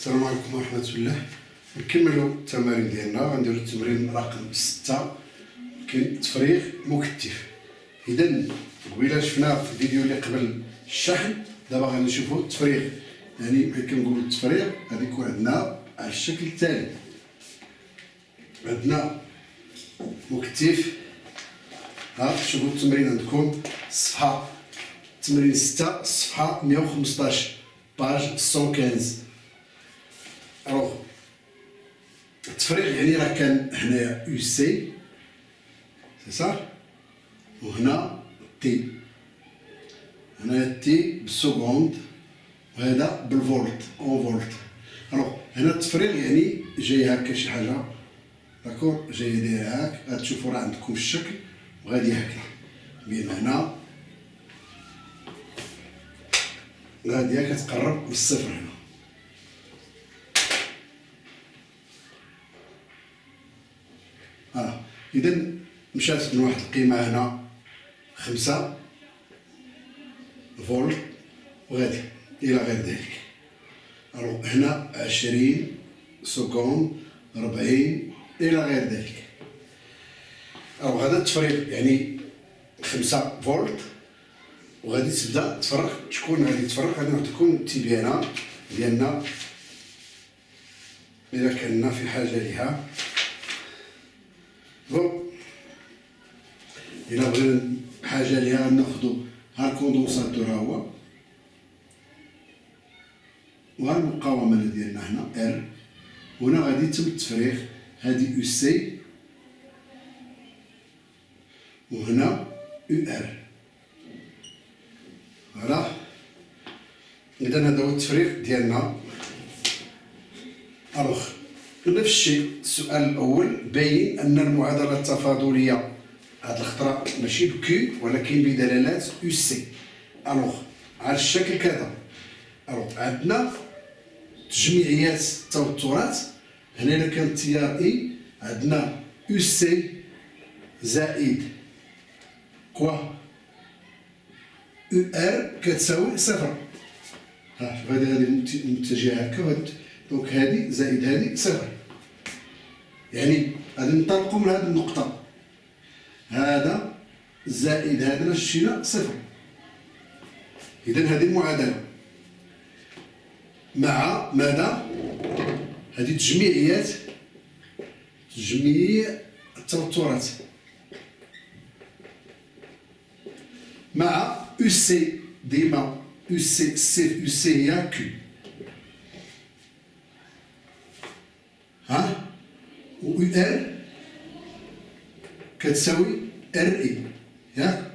السلام عليكم ورحمة الله. نكملوا التمارين ديالنا. غنديروا التمرين رقم 6 كاين تفريغ مكتف. إذا قبيله شفنا في الفيديو اللي قبل الشحن، دابا غادي نشوفوا التفريغ. يعني ملي كنقولوا التفريغ غادي يكون عندنا على الشكل التالي. عندنا مكتف، ها شوفوا التمرين عندكم الصفحة تمرين 6 الصفحة 115 باج 115. الوغ التفريغ يعني راه كان هنايا يو سي صح، وهنا تي، هنا تي بالسكوند وهذا بالفولت اون فولت. الوغ هنا التفريغ يعني جاي هكا شي حاجه داكور، جاي داير هاك، غتشوفوا راه عندكم الشكل وغادي هكا بين هنا غاديه كتقرب للصفر هنا. إذا مشات من واحد القيمة هنا 5 فولت وغادي إلى غير ذلك. ألوغ هنا 20 سكوند 40 إلى غير ذلك. ألوغ هذا التفريغ يعني 5 فولت وغادي تبدا تفرغ. شكون غادي يتفرغ؟ غادي نعطيكم التبيانة ديالنا إلا كنا في حاجة ليها. بون إلا بغينا حاجة ليها ناخدو ها الكوندونساتور ها هو، وها المقاومة ديالنا هنا ار، وهنا غادي يتم التفريغ. هادي يو سي وهنا يو ار. فوالا إذا هذا هو التفريغ ديالنا. ألوغ نفس الشيء السؤال الأول باين أن المعادلة التفاضلية هاد الخطرة ماشي بكيو ولكن بدلالات يو سي. ألوغ على الشكل كذا. ألوغ عندنا تجميعيات التوترات. هنا إلا كان التيار إي عندنا يو سي زائد كوا يو ار كتساوي صفر. ها شوف هادي متجهة هكا، وهادي دونك هادي زائد هادي صفر. يعني غادي ننطلقوا من هذه النقطة، هذا زائد هذا شتينا صفر. إذا هذه المعادلة مع ماذا؟ هذه تجميع التوترات مع يو سي. ديما يو سي هي كيو، ها، و يو ار كتساوي ار اي، ياك،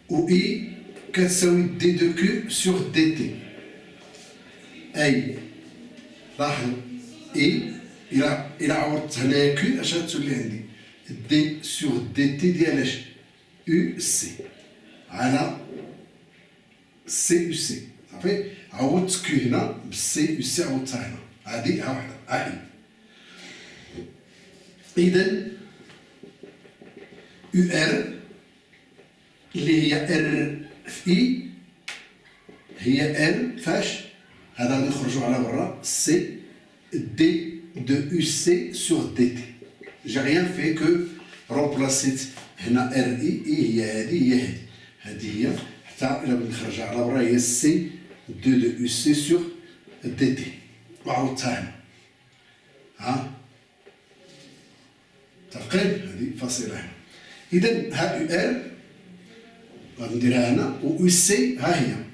و اي كتساوي دي دو كيو سور دي تي. اي لاحظوا اي الى عوضت هنايا كيو اش غتولي عندي؟ دي سور دي تي ديال اش؟ يو سي على سي يو سي. صافي عوضت كيو هنا بالسي يو سي، عوضتها هنا هادي ها وحده ها اي. إذا يو ار اللي هي ار في اي هي ار فاش؟ هذا غادي نخرجوا على برا سي دي دو يو سي سور دي تي. جي ريان في كو رومبلاسيت هنا ار اي هي هادي هي هادي هي، حتى إلا بغيت نخرجها على برا هي سي دو يو سي سور دي تي، وعوضتها هنا. ها تفقين هذه فاصلة هنا. إذا ها يو ار غادي نديرها هنا، و يو سي ها هي.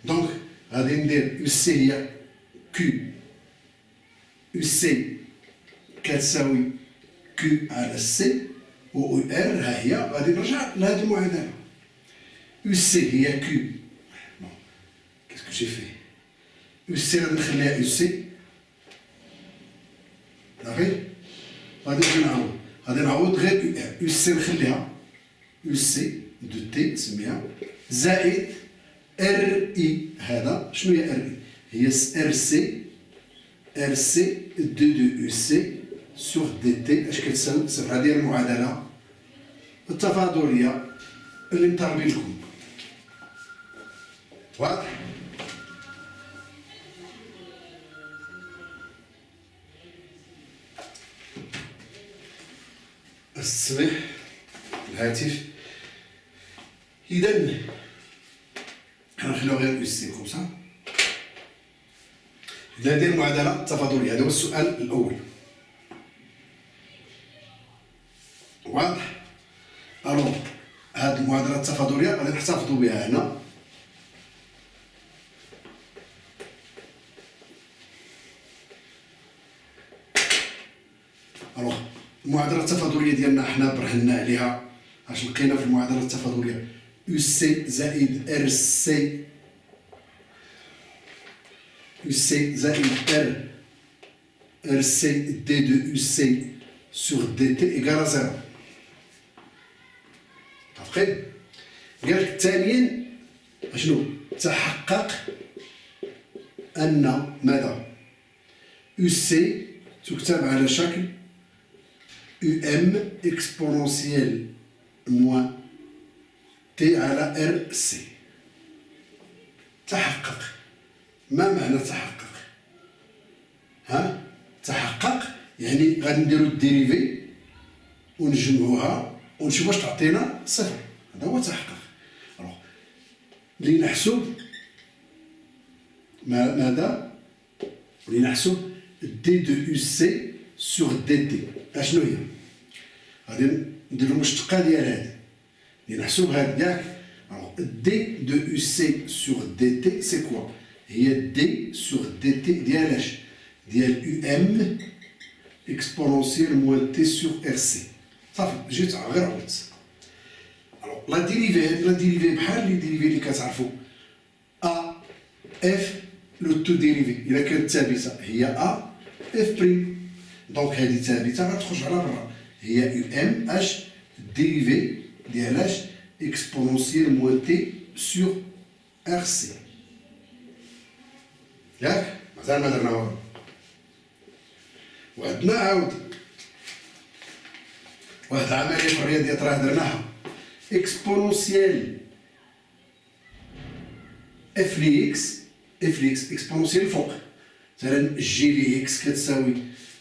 دونك غادي ندير يو سي هي كيو، يو سي كتساوي كيو على سي، و يو ار ها هي. غادي نرجع لهاد المعادلة. يو سي هي كيو، بون كيسكو جي في، يو سي غادي نخليها يو سي، صافي. غادي نعوض غير يو ار. يو سي نخليها يو سي دو تي نسميها زائد ار اي. هذا شنو هي ار اي؟ هي ار سي دو يو سي سور دي تي اش كتساوي صفر. هذه هي المعادلة التفاضلية اللي مطالبين لكم. واضح؟ التصبيح الهاتف. إذا غنخليو غير أو سي كومسا. هذه المعادلة التفاضلية، هذا هو السؤال الأول. واضح؟ ألوغ هاد المعادلة التفاضلية غادي نحتفظوا بها هنا. ألوغ المعادلة التفاضلية ديالنا حنا برهنا عليها. اش لقينا في المعادلة التفاضلية؟ يو سي زائد ار سي، يو سي زائد ار سي دي دو يو سي سور دي تي إيكال زيرو. متفقين؟ قالك ثانيا اشنو؟ تحقق أن ماذا؟ يو سي تكتب على شكل يو ام اكسبونونسيال موان تي على ار سي. تحقق. ما معنى تحقق؟ ها؟ تحقق يعني غادي نديرو الديريفي ونجمعوها ونشوف واش تعطينا صفر. هذا هو تحقق. الوغ لنحسب ماذا؟ لنحسب دي دو يو سي سور دي تي. اشنو هي؟ غادي نديرو المشتقة ديال هادي لنحسب هاد ياك. دي دو يو سي سور دي تي سي كوا؟ هي دي سور دي تي ديال اش؟ ديال يو ام اكسبونونسيال موان تي سور ار سي. صافي جيت غير عودت. لا ديريفي بحال لي ديريفي اللي كتعرفوا ا اف لو تو ديريفي الا كانت ثابته هي ا اف بريم. دونك هذه ثابته غتخرج على برا هي يو ام اش ديريفي ديال اش اكسبونونسيال موان تي سور ار سي. ياك مازال ما درنا والو. وعندنا عاود واحد العمليه في الرياضيات راه درناها. اكسبونونسيال اف لي اكس، اف لي اكس اكسبونونسيال فوق، مثلا جي لي اكس كتساوي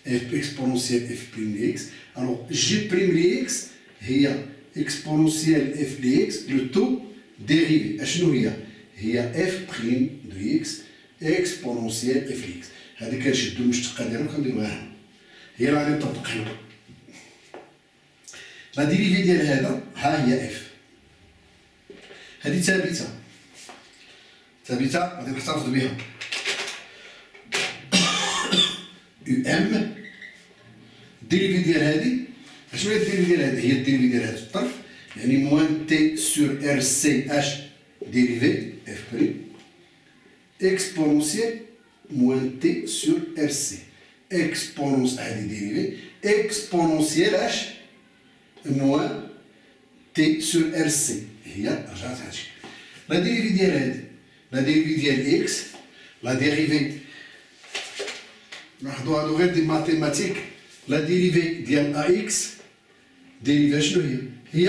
اف اكسبونونسيال اف بريم لي اكس. الوغ جي بريم لي اكس هي اكسبونونسيال اف لي اكس لو تو ديريفي. اشنو هي؟ هي اف بريم دو اكس اكسبونونسيال اف لي اكس. هذه كنشدو المشتقه ديالها وكنديروها هنا، هي اللي غادي نطبق هنا. لا ديريفي ديال هذا ها هي اف، هذه ثابته غادي نحتفظ بها. يو ام الديريفي ديال هذه اشنو هي الديريفي ديال هذه؟ هي الديريفي ديال هذا الطرف يعني موان تي سور ار سي اش ديريفي اف بريم اكسبونونسيال موان تي سور ار سي. اكسبونونس هذه ديريفي اكسبونونسيال اش موان تي سور ار سي. هي رجعت هادشي. لا ديريفي ديال هادي لا ديريفي ديال اكس لا ديريفي لاحظوا هادو غير دي ماتيماتيك. لا ديريفي ديال ا اكس ديريفي شنو هي؟ هي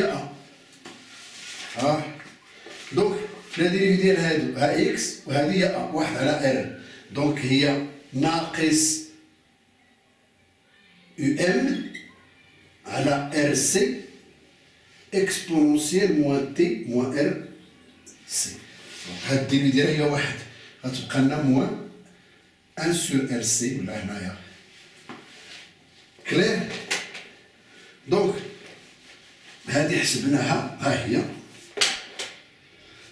ا. دونك لا ديريفي ديال هادو ا اكس وهذه هي ا واحد على ار. دونك هي ناقص يو ام على ار سي اكسبونونسيال موان تي موان ار سي. هاد الديريفي ديالها هي واحد، غتبقى لنا موان ان سور ار سي ولا هنايا. كلير؟ دونك هادي حسبناها ها هي.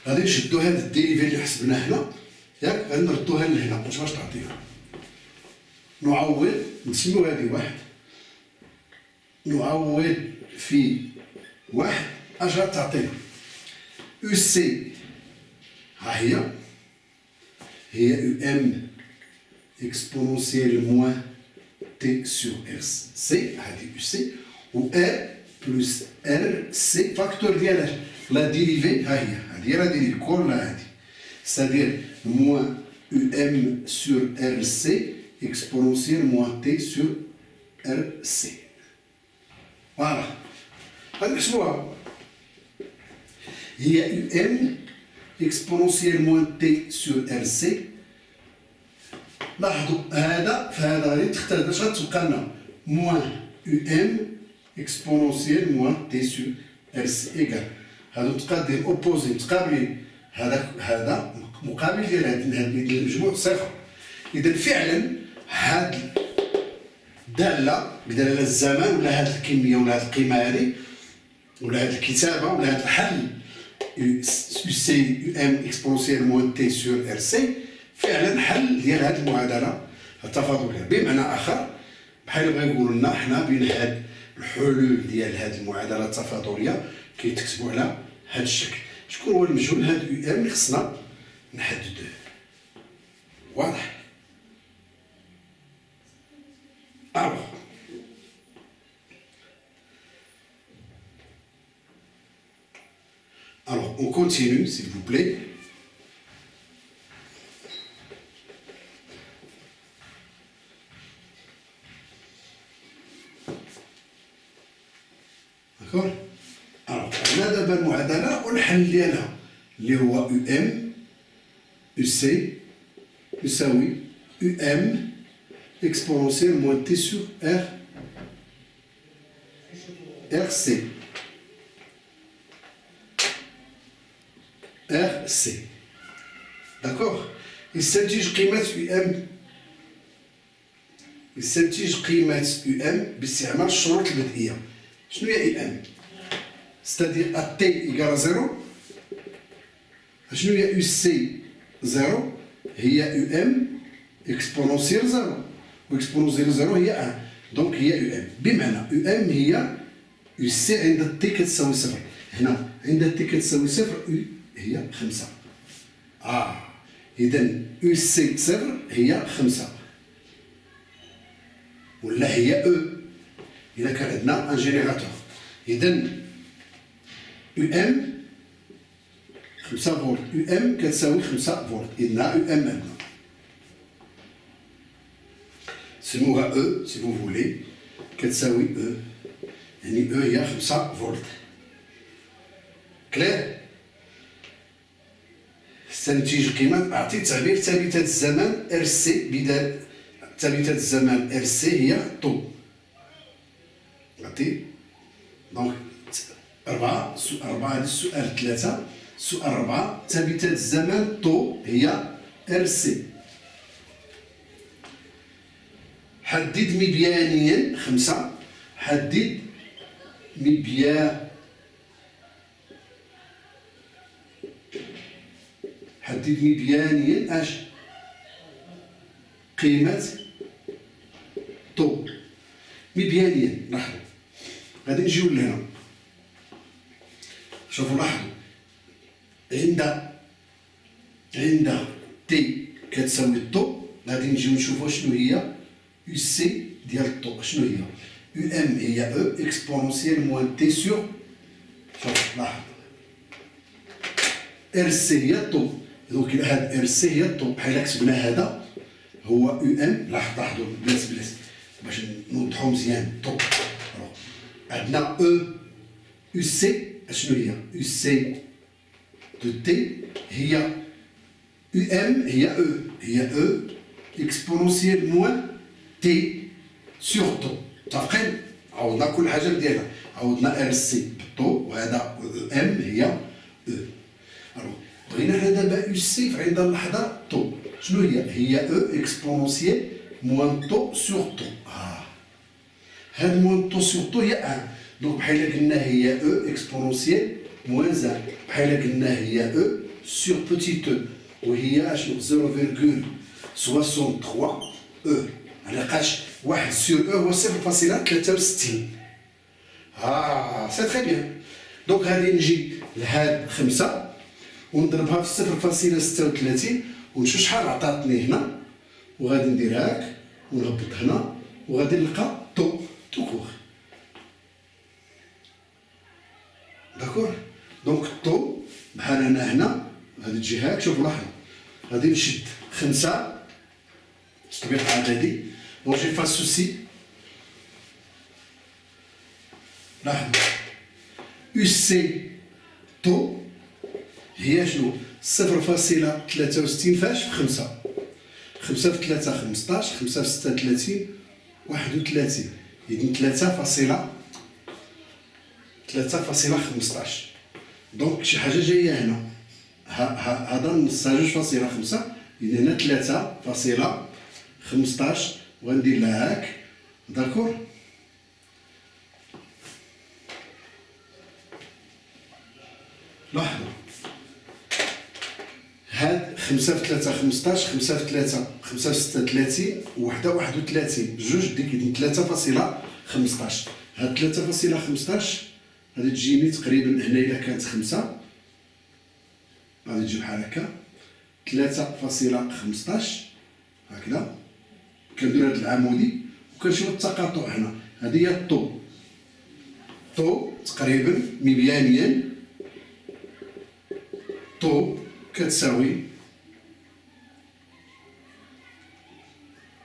غادي نشدو هاد الديريفي اللي حسبناه هنا ياك غادي نردوها لهنا نشوف واش تعطينا. نعوض نسميو هادي واحد، نعوض في واحد اش غتعطينا؟ يو سي ها هي يو ام اكسبونونسيال موان تي سور ار سي. هادي يو سي و ار بلس ار سي فاكتور ديال لا ديريفي ها هي. هادي لا ديريفي كلها هادي سادير موان يو ام سور ار سي اكسبونونسيال موان تي سور ار سي. فوالا غادي نحسبوها. هي يو ام اكسبونونسيال موان تي سور ار سي. لاحظوا هذا فهذا غادي تختلف. اش غتبقى لنا؟ موان يو ام اكسبونونسيال موان تي سور ار سي ايكال هادو متقادين اوبوزي متقابلين هذا مقابل ديال هاد المجموع صفر. اذا فعلا هاد الداله بدلاله الزمان ولا هاد الكميه ولا هاد القيمه هادي ولا هاد الكتابه ولا هاد الحل يو سي يو ام اكسبونونسيال موان تي سور ار سي فعلا حل ديال هاد المعادله التفاضليه. بمعنى اخر بحال بغا يقولوا لنا حنا بين هاد الحلول ديال هاد المعادله التفاضليه كيتكتبوا على هاد الشكل. شكون هو المجهول هاد يو ام اللي خصنا نحددوه؟ واضح؟ Alors, on continue, s'il vous plaît. D'accord? Alors, on a d'abord le معادلة والحل ديالها اللي هو UM UC يساوي UM exponentielle moins T sur R RC. RC. D'accord? يستنتج قيمة UM يستنتج قيمة UM باستعمال الشروط البدئية. شنو هي UM؟ c'est-à-dire à T égale à 0. شنو هي UC 0 هي UM exponentielle 0 واكسبونونسيال 0 هي 1 دونك هي UM. بمعنى UM هي UC عند T كتساوي 0. هنا عند T كتساوي 0 هي 5. إذا UC 0 هي 5 ولا هي E إذا كان عندنا ان جينيراتور. إذا UM 5 فولت UM كتساوي 5 فولت إذا UM عندنا سموها E si vous voulez كتساوي E يعني E هي 5 فولت. كلير؟ استنتج قيمة أعطي تعبير ثابتة الزمان ار سي بدال ثابتة الزمان ار سي هي طو. عطي دونك 4 هذا السؤال 3 سؤال 4 ثابتة الزمان طو هي ار سي. حدد مبيانيا 5 حدد مبيانيا اش قيمة طو مبيانيا. لاحظوا غادي نجيو لهنا شوفوا لاحظوا عند تي كتساوي طو غادي نجيو نشوفوا شنو هي يو سي ديال الطو. شنو هي يو ام هي او اكسبونونسيال موان تي سور شوف لاحظ ار سي هي طو. دونك هاد ار سي هي طو بحال كتبنا هذا هو يو ام. لاحظوا بلاص باش نوضحوا مزيان طو. عندنا او يو سي شنو هي يو سي دو تي هي يو ام هي او اكسبونونسيال موان تي سور طو. متفقين؟ عوضنا كل حاجه ديالها عوضنا ار سي بالطو وهذا او ام هي او. بغينا حنا دابا يو سي في عند اللحظه طو شنو هي او اكسبونونسيال موان طو سور طو. هاد موان طو سور طو هي 1 دونك بحال قلنا هي او اكسبونونسيال موان 1 بحال قلنا هي او سور بوتيت او وهي شنو 0.63 او. علاقاش 1 سور او هو 0.63. سي تري بيان. دونك غادي نجي لهاد 5 ونضربها في 0.36 ونشوف شحال عطاتني هنا وغادي ندير هاك ونهبط هنا وغادي نلقى تو كور. داكور دونك تو بحال هنا غادي تجي هاك. شوف لاحظ غادي نشد 5 تطبيق عددي بون جي فا سوسي. لاحظ يو سي تو هي شنو 0.63 فاش في 5 في 3 15 5 في 6 30 31 إذن 3.63 3.15. دونك شي حاجة جاية هنا، هذا نصها 2.5، إذا هنا 3.15 وغندير لها هاك. داكور. لاحظوا هاد 5 في 3 15، 5 في 3 5 في 6 30، وحدة 31، بجوج ديك 3.15. هاد 3.15 غادي تجيني تقريبا هنا إلا كانت 5 غادي تجي بحال هكا 3.15 هكذا. كندير هاد العمودي وكنشوف التقاطع هنا، هادي هي الطو تقريبا مبيانيا. طو كتساوي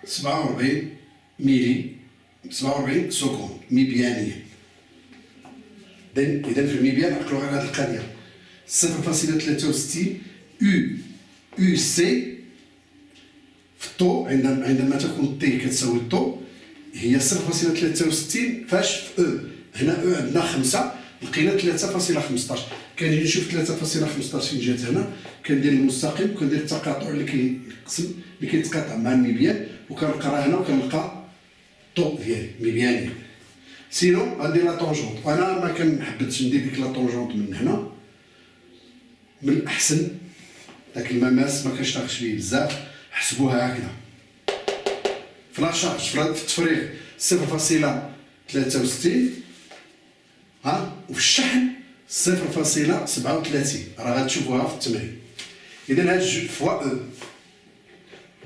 47 ميلي 47 سكوند مبيانيا. إذا في المبيان عقلوا على هذه القضية. 0.63 يو سي في الطو عندما تكون تي كتساوي الطو هي 0.63 فاش في او. هنا او عندنا 5 لقينا 3.15. كاين نشوف 3.15 فين جات هنا، كندير المستقيم وكندير التقاطع اللي كيقسم اللي كيتقاطع مع المبيان وكنقرا هنا وكنلقى الطو ديالي مبياني. سينو غندير لا طونجونت، وانا ما كنحبذش ندير ديك لا طونجونت من هنا. من الاحسن داك المماس ما كنشتغلش فيه بزاف، حسبوها هكذا في لاشارج في التفريغ 0.63 وفي الشحن 0.37. راه غتشوفوها في التمرين. اذا هاد جوج فوا او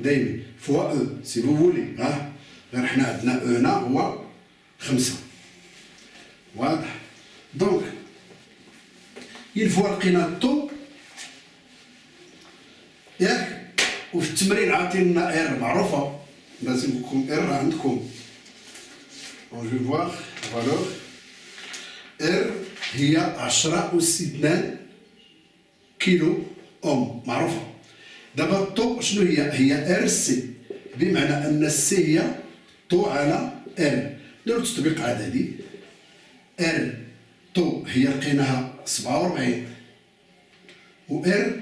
دايما فوا او سي فو فولي. غير حنا عندنا اونا هو 5. واضح. دونك إل فوا لقينا الطو ياك، وفي التمرين عاطينا ار معروفة، لازم يكون ار عندكم. جو فواغ فالور ار هي 10 كيلو اوم معروفة. دابا الطو شنو هي ار سي، بمعنى ان السي هي طو على ار. نديرو تطبيق عددي. ار طو هي لقيناها 47 و ار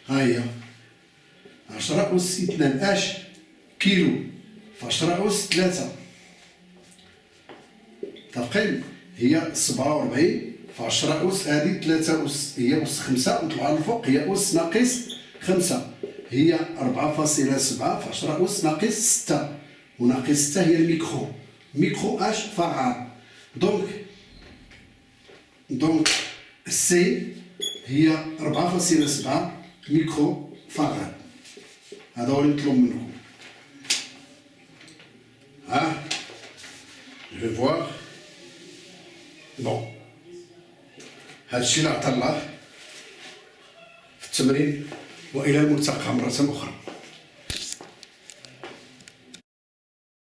ها هي 10 أس 2 اش كيلو في 10 أس 3. متفقين؟ هي 47 في 10 أس، هذه 3 أس هي أس 5 نطلعوا للفوق هي أس ناقص 5، هي 4.7 في 10 أس ناقص 6، وناقص 6 هي الميكرو. ميكرو اش فراد. دونك السي هي 4.7 ميكرو فراد. هذا هو اللي نطلب منكم. جو فواغ بون. هادشي اللي عطا الله في التمرين، والى الملتقى مرة أخرى.